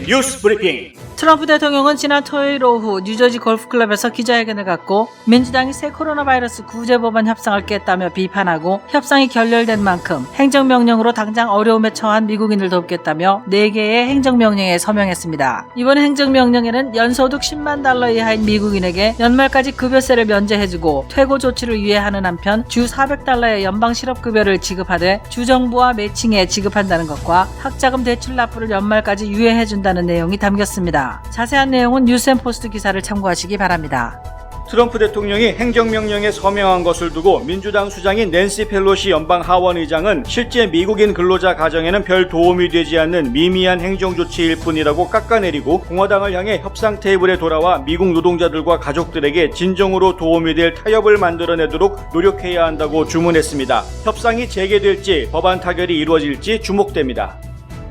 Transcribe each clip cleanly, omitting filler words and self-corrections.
뉴스 브리핑. 트럼프 대통령은 지난 토요일 오후 뉴저지 골프클럽에서 기자회견을 갖고 민주당이 새 코로나 바이러스 구제 법안 협상을 깼다며 비판하고 협상이 결렬된 만큼 행정명령으로 당장 어려움에 처한 미국인을 돕겠다며 4개의 행정명령에 서명했습니다. 이번 행정명령에는 연소득 10만 달러 이하인 미국인에게 연말까지 급여세를 면제해주고 퇴고 조치를 유예하는 한편 주 400달러의 연방 실업급여를 지급하되 주정부와 매칭해 지급한다는 것과 학자금 대출 납부를 연말까지 유예해준다는 내용이 담겼습니다. 자세한 내용은 뉴스앤포스트 기사를 참고하시기 바랍니다. 트럼프 대통령이 행정명령에 서명한 것을 두고 민주당 수장인 낸시 펠로시 연방 하원 의장은 실제 미국인 근로자 가정에는 별 도움이 되지 않는 미미한 행정조치일 뿐이라고 깎아내리고 공화당을 향해 협상 테이블에 돌아와 미국 노동자들과 가족들에게 진정으로 도움이 될 타협을 만들어내도록 노력해야 한다고 주문했습니다. 협상이 재개될지 법안 타결이 이루어질지 주목됩니다.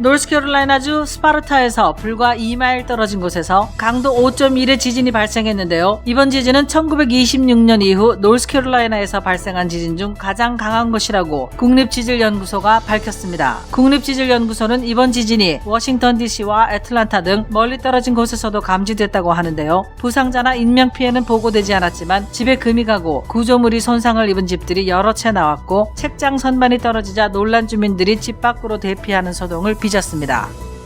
노스캐롤라이나주 스파르타에서 불과 2마일 떨어진 곳에서 강도 5.1의 지진이 발생했는데요. 이번 지진은 1926년 이후 노스캐롤라이나에서 발생한 지진 중 가장 강한 것이라고 국립지질연구소가 밝혔습니다. 국립지질연구소는 이번 지진이 워싱턴 DC와 애틀란타 등 멀리 떨어진 곳에서도 감지됐다고 하는데요. 부상자나 인명피해는 보고되지 않았지만 집에 금이 가고 구조물이 손상을 입은 집들이 여러 채 나왔고 책장 선반이 떨어지자 놀란 주민들이 집 밖으로 대피하는 소동을 빚었습니다.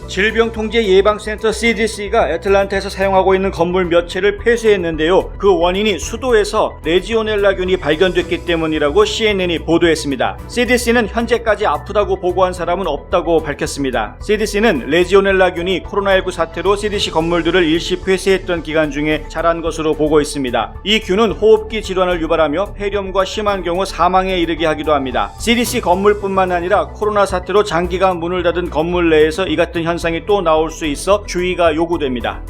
질병통제예방센터 CDC가 애틀란타에서 사용하고 있는 건물 몇 채를 폐쇄했는데요. 그 원인이 수도에서 레지오넬라균이 발견됐기 때문이라고 CNN이 보도했습니다. CDC는 현재까지 아프다고 보고한 사람은 없다고 밝혔습니다. CDC는 레지오넬라균이 코로나19 사태로 CDC 건물들을 일시 폐쇄했던 기간 중에 자란 것으로 보고 있습니다. 이 균은 호흡기 질환을 유발하며 폐렴과 심한 경우 사망에 이르게 하기도 합니다. CDC 건물뿐만 아니라 코로나 사태로 장기간 문을 닫은 건물 내에서 이 같은 현상이 또 나올 수 있어 주의가 요구됩니다.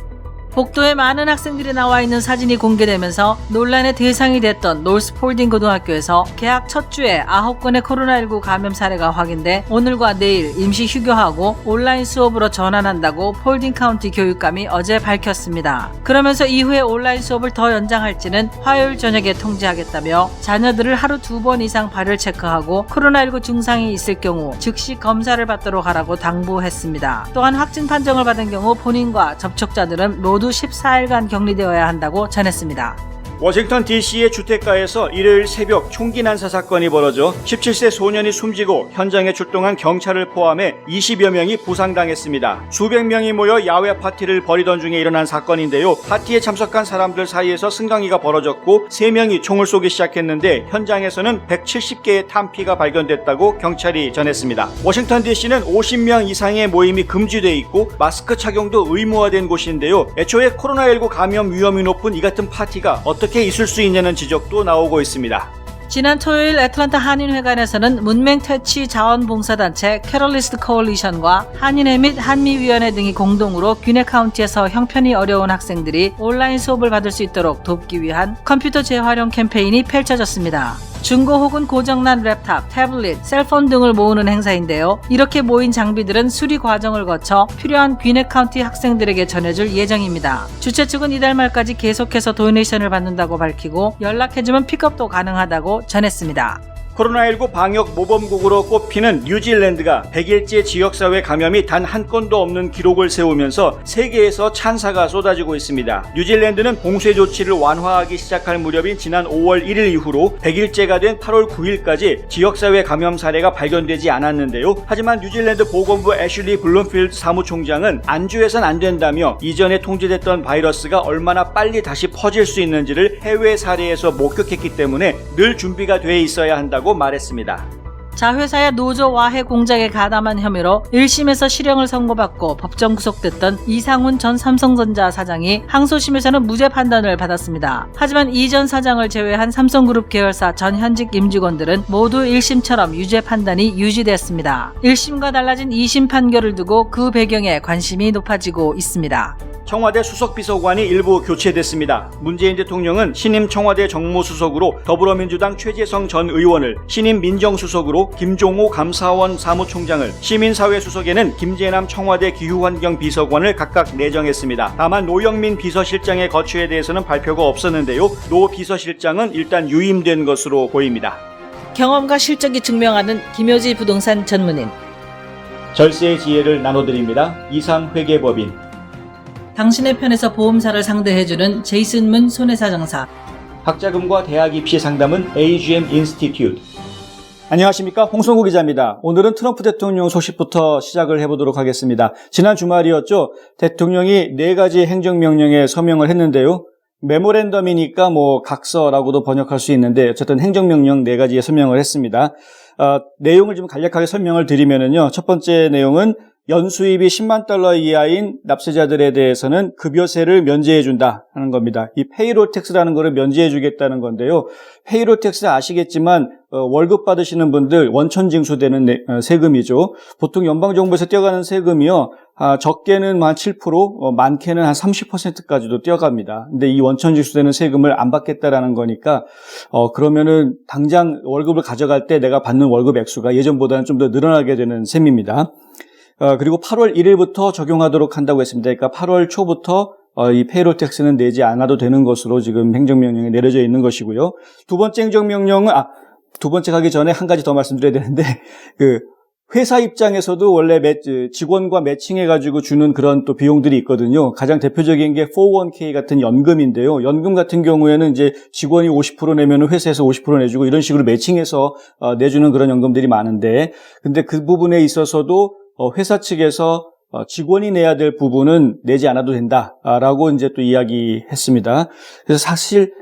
복도에 많은 학생들이 나와 있는 사진이 공개되면서 논란의 대상이 됐던 노스폴딩 고등학교에서 개학 첫 주에 9건의 코로나19 감염 사례가 확인돼 오늘과 내일 임시 휴교하고 온라인 수업으로 전환한다고 폴딩 카운티 교육감이 어제 밝혔습니다. 그러면서 이후에 온라인 수업을 더 연장할지는 화요일 저녁에 통지하겠다며 자녀들을 하루 2번 이상 발열 체크하고 코로나19 증상이 있을 경우 즉시 검사를 받도록 하라고 당부했습니다. 또한 확진 판정을 받은 경우 본인과 접촉자들은 모두 14일간 격리되어야 한다고 전했습니다. 워싱턴 DC의 주택가에서 일요일 새벽 총기 난사 사건이 벌어져 17세 소년이 숨지고 현장에 출동한 경찰을 포함해 20여 명이 부상당했습니다. 수백 명이 모여 야외 파티를 벌이던 중에 일어난 사건인데요. 파티에 참석한 사람들 사이에서 승강기가 벌어졌고 3명이 총을 쏘기 시작했는데 현장에서는 170개의 탄피가 발견됐다고 경찰이 전했습니다. 워싱턴 DC는 50명 이상의 모임이 금지돼 있고 마스크 착용도 의무화된 곳인데요. 애초에 코로나19 감염 위험이 높은 이 같은 파티가 어떻게 있을 수 있냐는 지적도 나오고 있습니다. 지난 토요일 애틀란타 한인회관에서는 문맹퇴치 자원봉사단체 캐럴리스트 코얼리션과 한인회 및 한미위원회 등이 공동으로 귀네 카운티에서 형편이 어려운 학생들이 온라인 수업을 받을 수 있도록 돕기 위한 컴퓨터 재활용 캠페인이 펼쳐졌습니다. 중고 혹은 고장난 랩탑, 태블릿, 셀폰 등을 모으는 행사인데요. 이렇게 모인 장비들은 수리 과정을 거쳐 필요한 귀네 카운티 학생들에게 전해줄 예정입니다. 주최 측은 이달 말까지 계속해서 도네이션을 받는다고 밝히고 연락해주면 픽업도 가능하다고 전했습니다. 코로나19 방역 모범국으로 꼽히는 뉴질랜드가 100일째 지역사회 감염이 단 한 건도 없는 기록을 세우면서 세계에서 찬사가 쏟아지고 있습니다. 뉴질랜드는 봉쇄 조치를 완화하기 시작할 무렵인 지난 5월 1일 이후로 100일째가 된 8월 9일까지 지역사회 감염 사례가 발견되지 않았는데요. 하지만 뉴질랜드 보건부 애슐리 블룸필드 사무총장은 안주해선 안 된다며 이전에 통제됐던 바이러스가 얼마나 빨리 다시 퍼질 수 있는지를 해외 사례에서 목격했기 때문에 늘 준비가 돼 있어야 한다고 말했습니다. 자회사의 노조 와해 공작에 가담한 혐의로 1심에서 실형을 선고받고 법정 구속됐던 이상훈 전 삼성전자 사장이 항소심에서는 무죄 판단을 받았습니다. 하지만 이 전 사장을 제외한 삼성그룹 계열사 전 현직 임직원들은 모두 1심처럼 유죄 판단이 유지됐습니다. 1심과 달라진 2심 판결을 두고 그 배경에 관심이 높아지고 있습니다. 청와대 수석비서관이 일부 교체됐습니다. 문재인 대통령은 신임 청와대 정무수석으로 더불어민주당 최재성 전 의원을, 신임 민정수석으로 김종호 감사원 사무총장을, 시민사회수석에는 김재남 청와대 기후환경비서관을 각각 내정했습니다. 다만 노영민 비서실장의 거취에 대해서는 발표가 없었는데요. 노 비서실장은 일단 유임된 것으로 보입니다. 경험과 실적이 증명하는 김효지 부동산 전문인. 절세의 지혜를 나눠드립니다. 이상회계법인 당신의 편에서 보험사를 상대해주는 제이슨 문 손해사정사. 학자금과 대학 입시 상담은 AGM 인스티튜트. 안녕하십니까, 홍성구 기자입니다. 오늘은 트럼프 대통령 소식부터 시작을 해보도록 하겠습니다. 지난 주말이었죠. 대통령이 4가지 행정명령에 서명을 했는데요. 메모랜덤이니까 각서라고도 번역할 수 있는데 어쨌든 행정명령 4가지에 서명을 했습니다. 내용을 좀 간략하게 설명을 드리면은요. 첫 번째 내용은 연수입이 10만 달러 이하인 납세자들에 대해서는 급여세를 면제해준다 하는 겁니다. 이 페이롤 텍스라는 거를 면제해주겠다는 건데요. 페이롤 텍스 아시겠지만 월급 받으시는 분들 원천 징수되는 세금이죠. 보통 연방정부에서 떼어가는 세금이요. 적게는 한 7%, 많게는 한 30%까지도 떼어갑니다. 근데 이 원천 징수되는 세금을 안 받겠다라는 거니까 그러면은 당장 월급을 가져갈 때 내가 받는 월급 액수가 예전보다는 좀 더 늘어나게 되는 셈입니다. 그리고 8월 1일부터 적용하도록 한다고 했습니다. 그러니까 8월 초부터 이 페이롤 텍스는 내지 않아도 되는 것으로 지금 행정명령이 내려져 있는 것이고요. 두 번째 행정명령은, 두 번째 가기 전에 한 가지 더 말씀드려야 되는데, 회사 입장에서도 원래 직원과 매칭해가지고 주는 그런 또 비용들이 있거든요. 가장 대표적인 게 401k 같은 연금인데요. 연금 같은 경우에는 이제 직원이 50% 내면 회사에서 50% 내주고 이런 식으로 매칭해서 내주는 그런 연금들이 많은데, 근데 그 부분에 있어서도 회사 측에서 직원이 내야 될 부분은 내지 않아도 된다라고 이제 또 이야기했습니다. 그래서 사실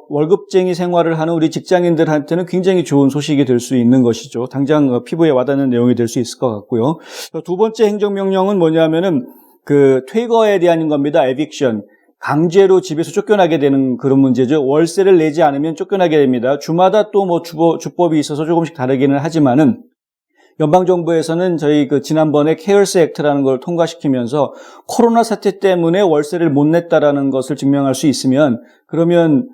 월급쟁이 생활을 하는 우리 직장인들한테는 굉장히 좋은 소식이 될 수 있는 것이죠. 당장 피부에 와닿는 내용이 될 수 있을 것 같고요. 두 번째 행정명령은 뭐냐면은 퇴거에 대한 겁니다. 에빅션. 강제로 집에서 쫓겨나게 되는 그런 문제죠. 월세를 내지 않으면 쫓겨나게 됩니다. 주마다 또 주법이 있어서 조금씩 다르기는 하지만은 연방정부에서는 저희 지난번에 케어스 액트라는 걸 통과시키면서 코로나 사태 때문에 월세를 못 냈다라는 것을 증명할 수 있으면 그러면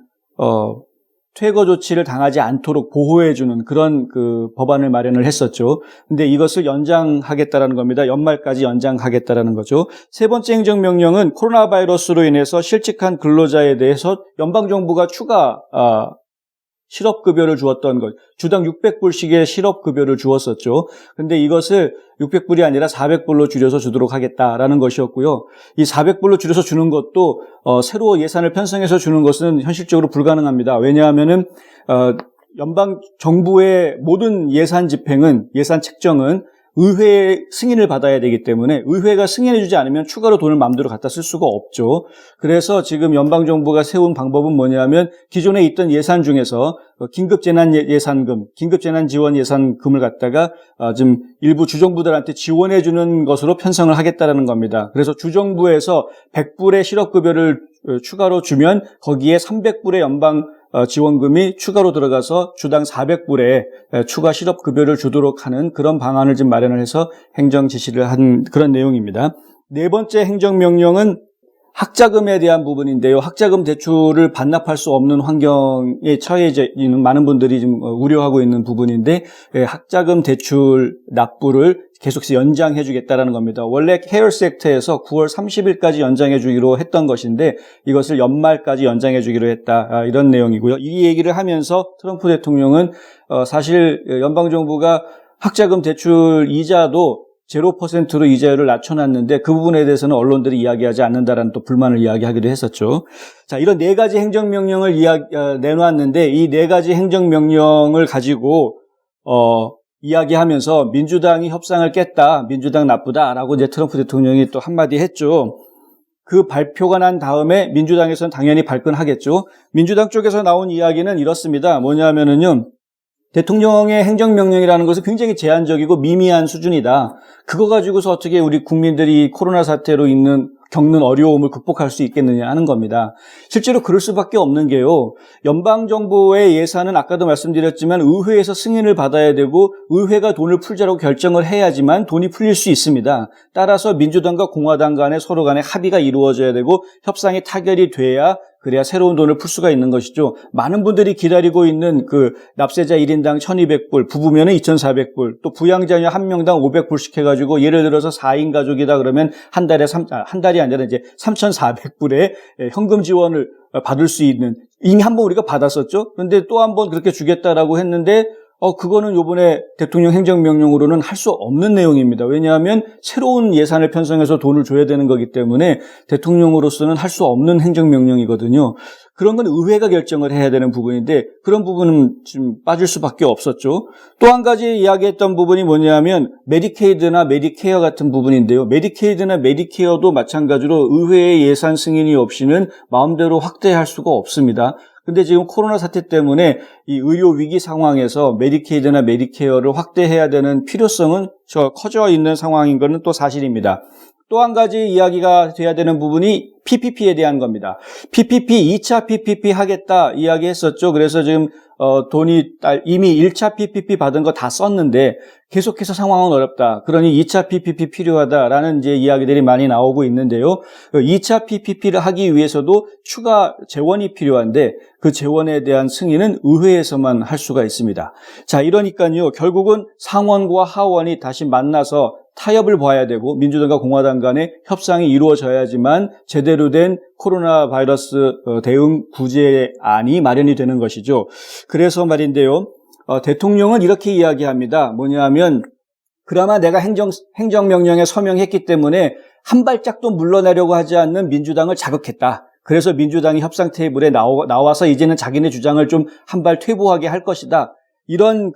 퇴거 조치를 당하지 않도록 보호해주는 그런 법안을 마련을 했었죠. 근데 이것을 연장하겠다라는 겁니다. 연말까지 연장하겠다라는 거죠. 세 번째 행정명령은 코로나 바이러스로 인해서 실직한 근로자에 대해서 연방정부가 추가 실업급여를 주었던 것, 주당 600불씩의 실업급여를 주었었죠. 근데 이것을 600불이 아니라 400불로 줄여서 주도록 하겠다라는 것이었고요. 이 400불로 줄여서 주는 것도 새로 예산을 편성해서 주는 것은 현실적으로 불가능합니다. 왜냐하면은 연방 정부의 모든 예산 집행은, 예산 책정은 의회의 승인을 받아야 되기 때문에 의회가 승인해주지 않으면 추가로 돈을 마음대로 갖다 쓸 수가 없죠. 그래서 지금 연방정부가 세운 방법은 뭐냐면 기존에 있던 예산 중에서 긴급재난예산금, 긴급재난지원예산금을 갖다가 지금 일부 주정부들한테 지원해주는 것으로 편성을 하겠다라는 겁니다. 그래서 주정부에서 100불의 실업급여를 추가로 주면 거기에 300불의 연방 지원금이 추가로 들어가서 주당 400불의 추가 실업급여를 주도록 하는 그런 방안을 좀 마련을 해서 행정 지시를 한 그런 내용입니다. 네 번째 행정명령은 학자금에 대한 부분인데요. 학자금 대출을 반납할 수 없는 환경에 처해 있는 많은 분들이 지금 우려하고 있는 부분인데 학자금 대출 납부를 계속해서 연장해 주겠다라는 겁니다. 원래 케어스 액트에서 9월 30일까지 연장해 주기로 했던 것인데 이것을 연말까지 연장해 주기로 했다. 이런 내용이고요. 이 얘기를 하면서 트럼프 대통령은 사실 연방정부가 학자금 대출 이자도 0%로 이자율을 낮춰놨는데 그 부분에 대해서는 언론들이 이야기하지 않는다라는 또 불만을 이야기하기도 했었죠. 자, 이런 4가지 행정명령을 내놓았는데 이 4가지 행정명령을 가지고 이야기하면서 민주당이 협상을 깼다, 민주당 나쁘다라고 이제 트럼프 대통령이 또 한마디 했죠. 그 발표가 난 다음에 민주당에서는 당연히 발끈하겠죠. 민주당 쪽에서 나온 이야기는 이렇습니다. 뭐냐면은요. 대통령의 행정명령이라는 것은 굉장히 제한적이고 미미한 수준이다. 그거 가지고서 어떻게 우리 국민들이 코로나 사태로 겪는 어려움을 극복할 수 있겠느냐 하는 겁니다. 실제로 그럴 수밖에 없는 게요. 연방정부의 예산은 아까도 말씀드렸지만 의회에서 승인을 받아야 되고 의회가 돈을 풀자라고 결정을 해야지만 돈이 풀릴 수 있습니다. 따라서 민주당과 공화당 간에 서로 간에 합의가 이루어져야 되고 협상이 타결이 그래야 새로운 돈을 풀 수가 있는 것이죠. 많은 분들이 기다리고 있는 납세자 1인당 1,200불, 부부면은 2,400불, 또 부양자녀 한 명당 500불씩 해가지고 예를 들어서 4인 가족이다 그러면 한 달이 아니라 이제 3,400불의 현금 지원을 받을 수 있는, 이미 한번 우리가 받았었죠. 그런데 또 한번 그렇게 주겠다라고 했는데 그거는 요번에 대통령 행정명령으로는 할 수 없는 내용입니다. 왜냐하면 새로운 예산을 편성해서 돈을 줘야 되는 거기 때문에 대통령으로서는 할 수 없는 행정명령이거든요. 그런 건 의회가 결정을 해야 되는 부분인데 그런 부분은 지금 빠질 수밖에 없었죠. 또 한 가지 이야기했던 부분이 뭐냐면 메디케이드나 메디케어 같은 부분인데요. 메디케이드나 메디케어도 마찬가지로 의회의 예산 승인이 없이는 마음대로 확대할 수가 없습니다. 근데 지금 코로나 사태 때문에 이 의료 위기 상황에서 메디케이드나 메디케어를 확대해야 되는 필요성은 커져 있는 상황인 것은 또 사실입니다. 또 한 가지 이야기가 돼야 되는 부분이 PPP에 대한 겁니다. PPP, 2차 PPP 하겠다 이야기했었죠. 그래서 지금 돈이 이미 1차 PPP 받은 거 다 썼는데 계속해서 상황은 어렵다. 그러니 2차 PPP 필요하다라는 이제 이야기들이 많이 나오고 있는데요. 2차 PPP를 하기 위해서도 추가 재원이 필요한데 그 재원에 대한 승인은 의회에서만 할 수가 있습니다. 자, 이러니까요. 결국은 상원과 하원이 다시 만나서 타협을 봐야 되고 민주당과 공화당 간의 협상이 이루어져야지만 제대로 된 코로나 바이러스 대응 구제안이 마련이 되는 것이죠. 그래서 말인데요. 대통령은 이렇게 이야기합니다. 뭐냐면 그나마 내가 행정명령에 서명했기 때문에 한 발짝도 물러나려고 하지 않는 민주당을 자극했다. 그래서 민주당이 협상 테이블에 나와서 이제는 자기네 주장을 좀 한 발 퇴보하게 할 것이다. 이런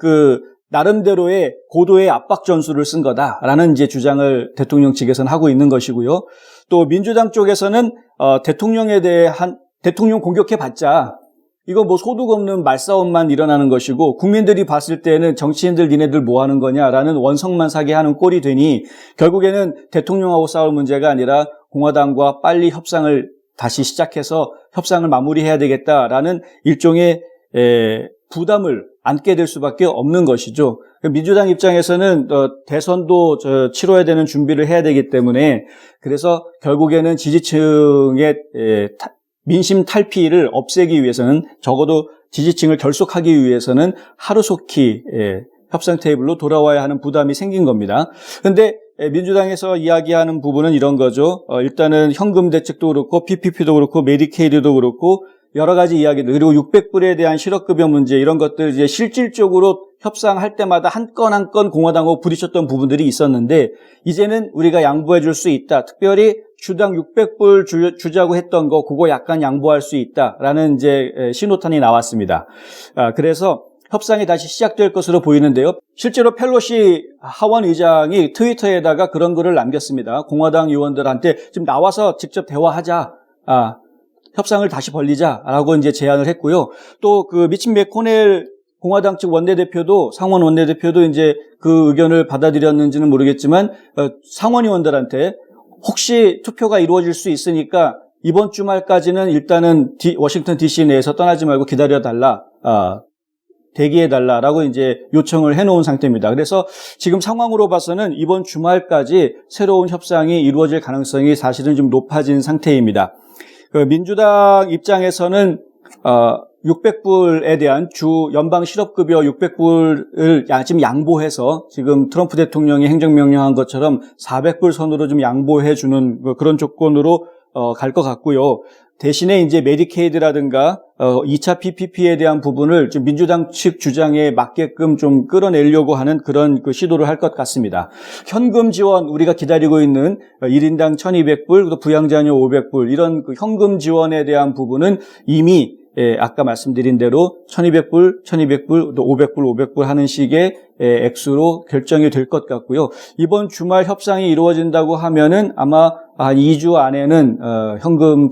나름대로의 고도의 압박 전술을 쓴 거다라는 이제 주장을 대통령 측에서는 하고 있는 것이고요. 또 민주당 쪽에서는 대통령에 대한 대통령 공격해봤자 이거 뭐 소득 없는 말싸움만 일어나는 것이고 국민들이 봤을 때는 정치인들 니네들 뭐 하는 거냐라는 원성만 사게 하는 꼴이 되니 결국에는 대통령하고 싸울 문제가 아니라 공화당과 빨리 협상을 다시 시작해서 협상을 마무리해야 되겠다라는 일종의 부담을 안게 될 수밖에 없는 것이죠. 민주당 입장에서는 대선도 치러야 되는 준비를 해야 되기 때문에 그래서 결국에는 지지층의 민심 탈피를 없애기 위해서는 적어도 지지층을 결속하기 위해서는 하루속히 협상 테이블로 돌아와야 하는 부담이 생긴 겁니다. 그런데 민주당에서 이야기하는 부분은 이런 거죠. 일단은 현금 대책도 그렇고 PPP도 그렇고 메디케이드도 그렇고 여러 가지 이야기들 그리고 600불에 대한 실업급여 문제 이런 것들 이제 실질적으로 협상할 때마다 한 건 한 건 공화당하고 부딪혔던 부분들이 있었는데 이제는 우리가 양보해 줄 수 있다. 특별히 주당 600불 주자고 했던 거 그거 약간 양보할 수 있다라는 이제 신호탄이 나왔습니다. 그래서 협상이 다시 시작될 것으로 보이는데요. 실제로 펠로시 하원 의장이 트위터에다가 그런 글을 남겼습니다. 공화당 의원들한테 좀 나와서 직접 대화하자. 협상을 다시 벌리자라고 이제 제안을 했고요. 또 그 미치 맥코넬 공화당 측 원내대표도 상원 원내대표도 이제 그 의견을 받아들였는지는 모르겠지만 상원의원들한테 혹시 투표가 이루어질 수 있으니까 이번 주말까지는 일단은 워싱턴 DC 내에서 떠나지 말고 기다려달라. 대기해달라라고 이제 요청을 해놓은 상태입니다. 그래서 지금 상황으로 봐서는 이번 주말까지 새로운 협상이 이루어질 가능성이 사실은 좀 높아진 상태입니다. 민주당 입장에서는 600불에 대한 주 연방 실업급여 600불을 지금 양보해서 지금 트럼프 대통령이 행정명령한 것처럼 400불 선으로 좀 양보해주는 그런 조건으로 갈 것 같고요. 대신에 이제 메디케이드라든가 2차 PPP에 대한 부분을 좀 민주당 측 주장에 맞게끔 좀 끌어내려고 하는 그런 시도를 할 것 같습니다. 현금 지원 우리가 기다리고 있는 1인당 1,200불, 또 부양자녀 500불 이런 현금 지원에 대한 부분은 이미 아까 말씀드린 대로 1,200불, 1,200불, 또 500불 하는 식의 액수로 결정이 될 것 같고요. 이번 주말 협상이 이루어진다고 하면은 아마 한 2주 안에는 현금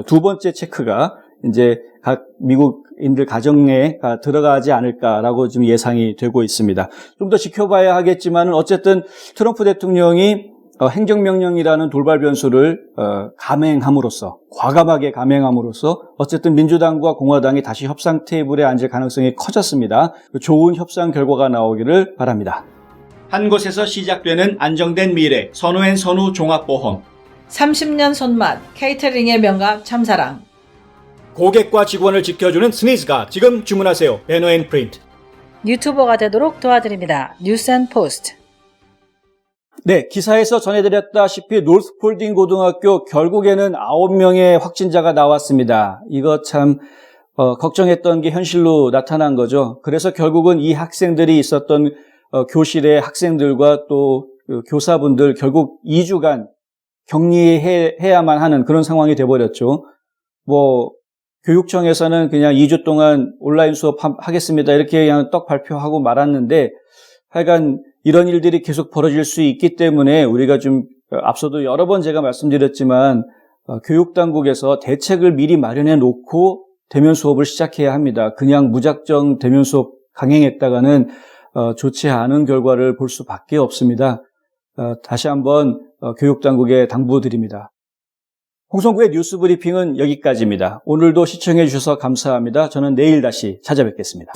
두 번째 체크가 이제 각 미국인들 가정에 들어가지 않을까라고 지금 예상이 되고 있습니다. 좀 더 지켜봐야 하겠지만은 어쨌든 트럼프 대통령이 행정명령이라는 돌발 변수를 과감하게 감행함으로써 어쨌든 민주당과 공화당이 다시 협상 테이블에 앉을 가능성이 커졌습니다. 좋은 협상 결과가 나오기를 바랍니다. 한 곳에서 시작되는 안정된 미래, 선우앤선우 종합보험. 30년 손맛 케이터링의 명가 참사랑. 고객과 직원을 지켜주는 스니즈가 지금 주문하세요. 배너앤프린트. 유튜버가 되도록 도와드립니다. 뉴스앤포스트. 네, 기사에서 전해드렸다시피 노스폴딩 고등학교 결국에는 9명의 확진자가 나왔습니다. 이거 참 걱정했던 게 현실로 나타난 거죠. 그래서 결국은 이 학생들이 있었던 교실의 학생들과 또 교사분들 결국 2주간 격리해야만 하는 그런 상황이 돼버렸죠. 교육청에서는 그냥 2주 동안 온라인 수업 하겠습니다. 이렇게 그냥 떡 발표하고 말았는데 하여간 이런 일들이 계속 벌어질 수 있기 때문에 우리가 좀 앞서도 여러 번 제가 말씀드렸지만 교육당국에서 대책을 미리 마련해 놓고 대면 수업을 시작해야 합니다. 그냥 무작정 대면 수업 강행했다가는 좋지 않은 결과를 볼 수밖에 없습니다. 다시 한번 교육당국에 당부드립니다. 홍성구의 뉴스 브리핑은 여기까지입니다. 오늘도 시청해 주셔서 감사합니다. 저는 내일 다시 찾아뵙겠습니다.